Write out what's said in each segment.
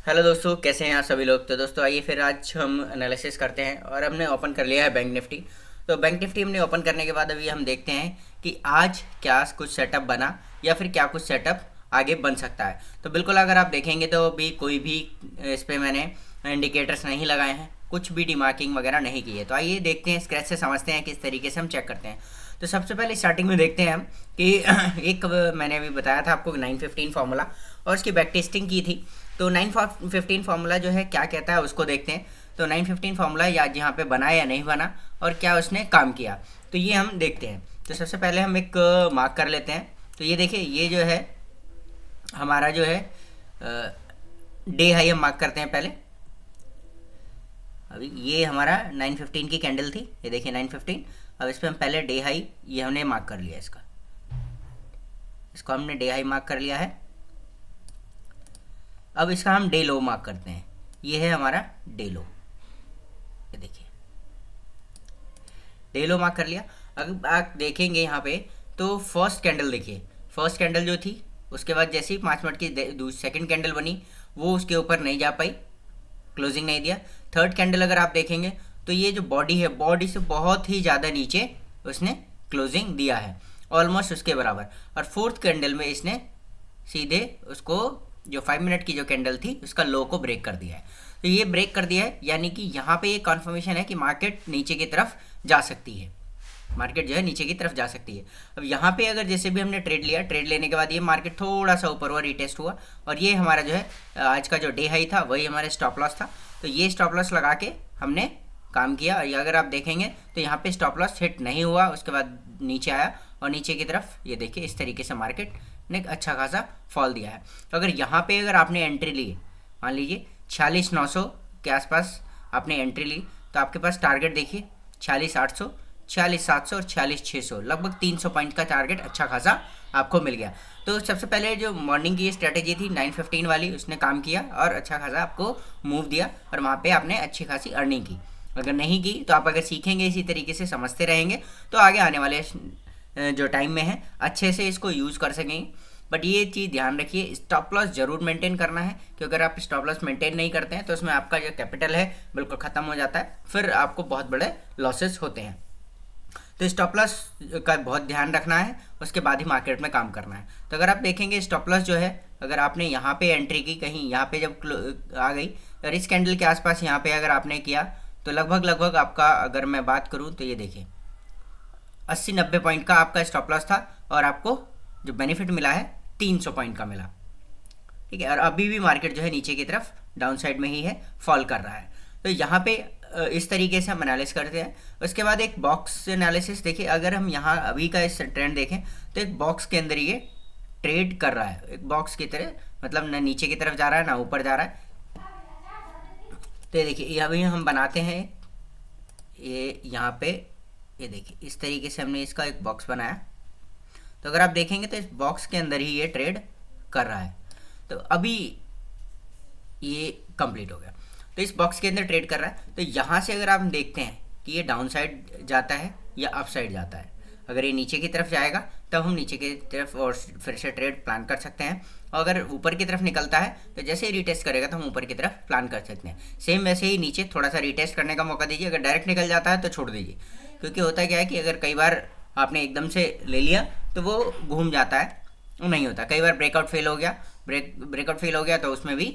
Hello दोस्तों, कैसे हैं आप सभी लोग। तो दोस्तों आइए फिर आज हम एनालिसिस करते हैं और हमने ओपन कर लिया है बैंक निफ्टी। तो बैंक निफ्टी हमने ओपन करने के बाद अभी हम देखते हैं कि आज क्या कुछ सेटअप बना या फिर क्या कुछ सेटअप आगे बन सकता है। तो बिल्कुल अगर आप देखेंगे तो अभी कोई भी इस पर मैंने इंडिकेटर्स नहीं लगाए हैं, कुछ भी डिमार्किंग वगैरह नहीं की है। तो आइए देखते हैं, स्क्रैच से समझते हैं किस तरीके से हम चेक करते हैं। तो सबसे पहले स्टार्टिंग में देखते हैं हम कि एक मैंने अभी बताया था आपको 915 फार्मूला और उसकी बैक टेस्टिंग की थी। तो 915 फार्मूला जो है क्या कहता है उसको देखते हैं। तो 915 फार्मूला या यहाँ पे बना या नहीं बना और क्या उसने काम किया, तो ये हम देखते हैं। तो सबसे पहले हम एक मार्क कर लेते हैं। तो ये देखिए, ये जो है हमारा जो है डे हाई हम मार्क करते हैं पहले। अभी ये हमारा 915 की कैंडल थी, ये देखिए 915। अब इस पर हम पहले डे हाई ये हमने मार्क कर लिया, इसको हमने डे हाई मार्क कर लिया है। अब इसका हम डे लो मार्क करते हैं, ये है हमारा डे लो, ये देखिए डे लो मार्क कर लिया। अब आप देखेंगे यहाँ पे तो फर्स्ट कैंडल देखिए, फर्स्ट कैंडल जो थी उसके बाद जैसे ही 5 मिनट की सेकंड कैंडल बनी वो उसके ऊपर नहीं जा पाई, क्लोजिंग नहीं दिया। थर्ड कैंडल अगर आप देखेंगे तो ये जो बॉडी है, बॉडी से बहुत ही ज़्यादा नीचे उसने क्लोजिंग दिया है, ऑलमोस्ट उसके बराबर। और फोर्थ कैंडल में इसने सीधे उसको जो 5 मिनट की जो कैंडल थी उसका लो को ब्रेक कर दिया है। तो ये ब्रेक कर दिया है, यानी कि यहाँ पे ये कॉन्फर्मेशन है कि मार्केट नीचे की तरफ जा सकती है, मार्केट जो है नीचे की तरफ जा सकती है। अब यहाँ पे अगर जैसे भी हमने ट्रेड लिया, ट्रेड लेने के बाद ये मार्केट थोड़ा सा ऊपर हुआ, रिटेस्ट हुआ, और ये हमारा जो है आज का जो डे हाई था वही हमारे स्टॉप लॉस था। तो ये स्टॉप लॉस लगा के हमने काम किया। और अगर आप देखेंगे तो यहाँ पे स्टॉप लॉस हिट नहीं हुआ, उसके बाद नीचे आया और नीचे की तरफ ये देखिए इस तरीके से मार्केट ने अच्छा खासा फॉल दिया है। तो अगर यहाँ पे अगर आपने एंट्री ली, मान लीजिए 46,900 के आसपास आपने एंट्री ली, तो आपके पास टारगेट देखिए 46,800, 46,700 और 46,600, लगभग 300 पॉइंट का टारगेट अच्छा खासा आपको मिल गया। तो सबसे पहले जो मॉर्निंग की स्ट्रेटेजी थी 915 वाली, उसने काम किया और अच्छा खासा आपको मूव दिया और वहाँ पे आपने अच्छी खासी अर्निंग की। अगर नहीं की तो आप अगर सीखेंगे इसी तरीके से समझते रहेंगे तो आगे आने वाले जो टाइम में है अच्छे से इसको यूज़ कर सकेंगे। बट ये चीज़ ध्यान रखिए, स्टॉप लॉस जरूर मेंटेन करना है, क्योंकि अगर आप स्टॉप लॉस मेंटेन नहीं करते हैं तो उसमें आपका जो कैपिटल है बिल्कुल ख़त्म हो जाता है, फिर आपको बहुत बड़े लॉसेस होते हैं। तो स्टॉप लॉस का बहुत ध्यान रखना है, उसके बाद ही मार्केट में काम करना है। तो अगर आप देखेंगे स्टॉप लॉस जो है, अगर आपने यहाँ पे एंट्री की, कहीं यहाँ पे जब आ गई और इस कैंडल के आसपास यहाँ पे अगर आपने किया, तो लगभग आपका, अगर मैं बात करूँ तो ये देखिए 80-90 पॉइंट का आपका स्टॉप लॉस था और आपको जो बेनिफिट मिला है 300 पॉइंट का मिला, ठीक है। और अभी भी मार्केट जो है नीचे की तरफ डाउन साइड में ही है, फॉल कर रहा है। तो यहाँ पे इस तरीके से हम एनालिसिस करते हैं। उसके बाद एक बॉक्स एनालिसिस देखिए, अगर हम यहाँ अभी का इस ट्रेंड देखें तो एक बॉक्स के अंदर ये ट्रेड कर रहा है, एक बॉक्स की तरह, मतलब ना नीचे की तरफ जा रहा है ना ऊपर जा रहा है। तो ये देखिए, ये अभी हम बनाते हैं, ये यहाँ पे ये देखिए इस तरीके से हमने इसका एक बॉक्स बनाया। तो अगर आप देखेंगे तो इस बॉक्स के अंदर ही ये ट्रेड कर रहा है। तो अभी ये कंप्लीट हो गया, तो इस बॉक्स के अंदर ट्रेड कर रहा है। तो यहाँ से अगर आप देखते हैं कि ये डाउन साइड जाता है या अप साइड जाता है, अगर ये नीचे की तरफ जाएगा तब हम नीचे की तरफ और फिर से ट्रेड प्लान कर सकते हैं, और अगर ऊपर की तरफ निकलता है तो जैसे ही रिटेस्ट करेगा तो हम ऊपर की तरफ प्लान कर सकते हैं। सेम वैसे ही नीचे थोड़ा सा रिटेस्ट करने का मौका दीजिए, अगर डायरेक्ट निकल जाता है तो छोड़ दीजिए, क्योंकि होता क्या है कि अगर कई बार आपने एकदम से ले लिया तो वो घूम जाता है, वो नहीं होता। कई बार ब्रेकआउट फेल हो गया, ब्रेकआउट फेल हो गया तो उसमें भी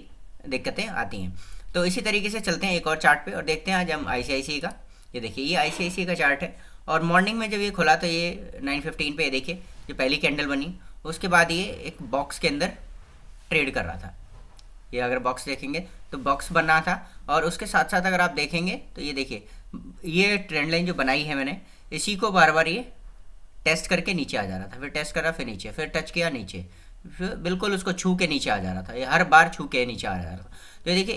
दिक्कतें आती हैं। तो इसी तरीके से चलते हैं एक और चार्ट पे और देखते हैं आज हम ICICI का। ये देखिए, ये ICICI का चार्ट है और मॉर्निंग में जब ये खुला तो ये 915 पे, ये देखिए जो पहली कैंडल बनी उसके बाद ये एक बॉक्स के अंदर ट्रेड कर रहा था। ये अगर बॉक्स देखेंगे तो बॉक्स बन रहा था, और उसके साथ साथ अगर आप देखेंगे तो ये देखिए ये ट्रेंड लाइन जो बनाई है मैंने, इसी को बार बार ये टेस्ट करके नीचे आ जा रहा था, फिर टेस्ट करा, फिर नीचे, फिर टच किया नीचे, फिर बिल्कुल उसको छू के नीचे आ जा रहा था, ये हर बार छू के नीचे आ जा रहा था। तो ये देखिए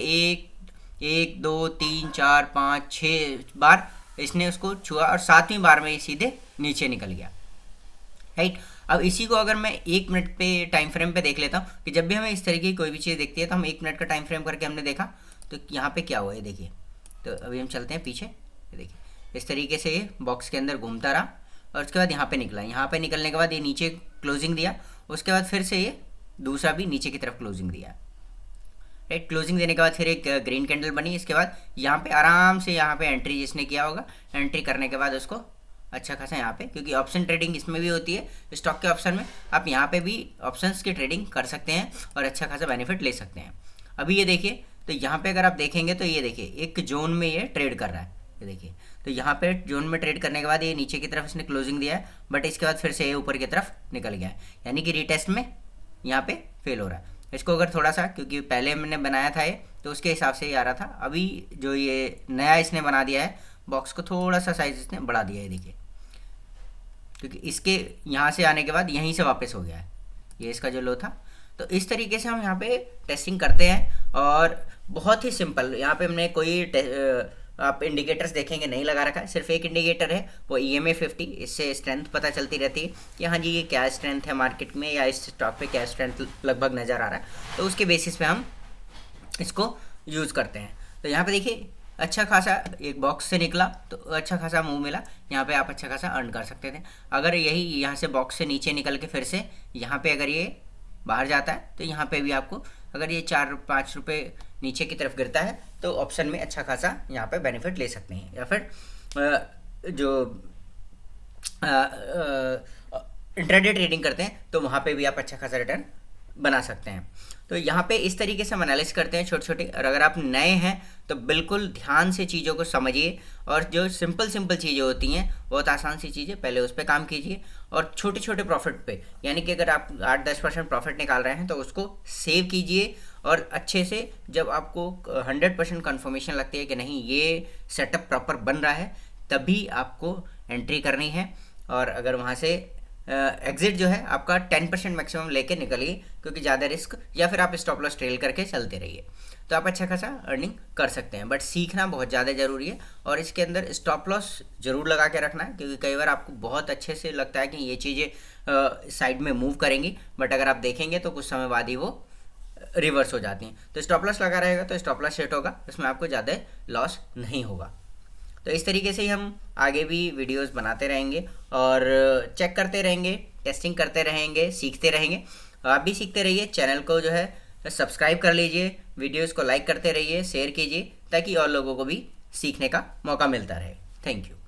1 2 3 4 5 6 बार इसने उसको छुआ और 7वीं बार में ये सीधे नीचे निकल गया, राइट। अब इसी को अगर मैं 1 मिनट पे टाइम फ्रेम पे देख लेता हूँ कि जब भी हमें इस तरीके की कोई भी चीज़ दिखती है तो हम 1 मिनट का टाइम फ्रेम करके हमने देखा तो यहाँ पे क्या हुआ है देखिए। तो अभी हम चलते हैं पीछे, ये देखिए इस तरीके से ये बॉक्स के अंदर घूमता रहा और उसके बाद यहाँ पे निकला, यहाँ पे निकलने के बाद ये नीचे क्लोजिंग दिया, उसके बाद फिर से ये दूसरा भी नीचे की तरफ क्लोजिंग दिया, राइट। क्लोजिंग देने के बाद फिर एक ग्रीन कैंडल बनी, इसके बाद यहाँ पे आराम से यहाँ पे एंट्री जिसने किया होगा, एंट्री करने के बाद उसको अच्छा खासा यहाँ पे, क्योंकि ऑप्शन ट्रेडिंग इसमें भी होती है स्टॉक के ऑप्शन में, आप यहाँ पे भी ऑप्शंस की ट्रेडिंग कर सकते हैं और अच्छा खासा बेनिफिट ले सकते हैं। अभी ये देखिए, तो यहाँ पे अगर आप देखेंगे तो ये देखिए एक जोन में ये ट्रेड कर रहा है, ये देखिए। तो यहाँ पे जोन में ट्रेड करने के बाद ये नीचे की तरफ इसने क्लोजिंग दिया है, बट इसके बाद फिर से ये ऊपर की तरफ निकल गया है, यानी कि रीटेस्ट में यहाँ पे फेल हो रहा है। इसको अगर थोड़ा सा, क्योंकि पहले मैंने बनाया था ये तो उसके हिसाब से ही आ रहा था, अभी जो ये नया इसने बना दिया है बॉक्स को थोड़ा सा साइज इसने बढ़ा दिया है, देखिए, क्योंकि इसके यहाँ से आने के बाद यहीं से वापस हो गया है, ये इसका जो लो था। तो इस तरीके से हम यहाँ पे टेस्टिंग करते हैं और बहुत ही सिंपल, यहाँ पे हमने कोई आप इंडिकेटर्स देखेंगे नहीं लगा रखा है, सिर्फ एक इंडिकेटर है वो EMA 50, इससे स्ट्रेंथ पता चलती रहती है कि हाँ जी ये क्या स्ट्रेंथ है मार्केट में या इस स्टॉक पे क्या स्ट्रेंथ लगभग नज़र आ रहा है, तो उसके बेसिस पे हम इसको यूज़ करते हैं। तो यहाँ पे देखिए अच्छा खासा एक बॉक्स से निकला तो अच्छा खासा मूव मिला, यहाँ पे आप अच्छा खासा अर्न कर सकते थे। अगर यही यहाँ से बॉक्स से नीचे निकल के फिर से यहाँ पे अगर ये बाहर जाता है तो यहाँ पे भी आपको अगर ये 4-5 रुपये नीचे की तरफ गिरता है तो ऑप्शन में अच्छा खासा यहाँ पे बेनिफिट ले सकते हैं, या फिर जो इंट्राडे ट्रेडिंग करते हैं तो वहाँ पे भी आप अच्छा खासा रिटर्न बना सकते हैं। तो यहाँ पे इस तरीके से हम एनालिसिस करते हैं छोटे छोटे, और अगर आप नए हैं तो बिल्कुल ध्यान से चीज़ों को समझिए, और जो सिंपल चीज़ें होती हैं बहुत आसान सी चीज़ें पहले उस पर काम कीजिए, और छोटे छोटे प्रॉफिट पे, यानी कि अगर आप 8-10% प्रॉफिट निकाल रहे हैं तो उसको सेव कीजिए, और अच्छे से जब आपको 100% कन्फर्मेशन लगती है कि नहीं ये सेटअप प्रॉपर बन रहा है तभी आपको एंट्री करनी है, और अगर वहाँ से एग्जिट जो है आपका 10% मैक्सिमम लेके निकलिए, क्योंकि ज़्यादा रिस्क, या फिर आप स्टॉप लॉस ट्रेल करके चलते रहिए तो आप अच्छा खासा अर्निंग कर सकते हैं। बट सीखना बहुत ज़्यादा ज़रूरी है, और इसके अंदर स्टॉप लॉस ज़रूर लगा के रखना है, क्योंकि कई बार आपको बहुत अच्छे से लगता है कि ये चीज़ें साइड में मूव करेंगी, बट अगर आप देखेंगे तो कुछ समय बाद ही वो रिवर्स हो जाती हैं। तो स्टॉप लॉस लगा रहेगा तो स्टॉप लॉस सेट होगा, उसमें आपको ज़्यादा लॉस नहीं होगा। तो इस तरीके से ही हम आगे भी वीडियोस बनाते रहेंगे और चेक करते रहेंगे, टेस्टिंग करते रहेंगे, सीखते रहेंगे। आप भी सीखते रहिए, चैनल को जो है सब्सक्राइब कर लीजिए, वीडियोस को लाइक करते रहिए, शेयर कीजिए, ताकि और लोगों को भी सीखने का मौका मिलता रहे। Thank you.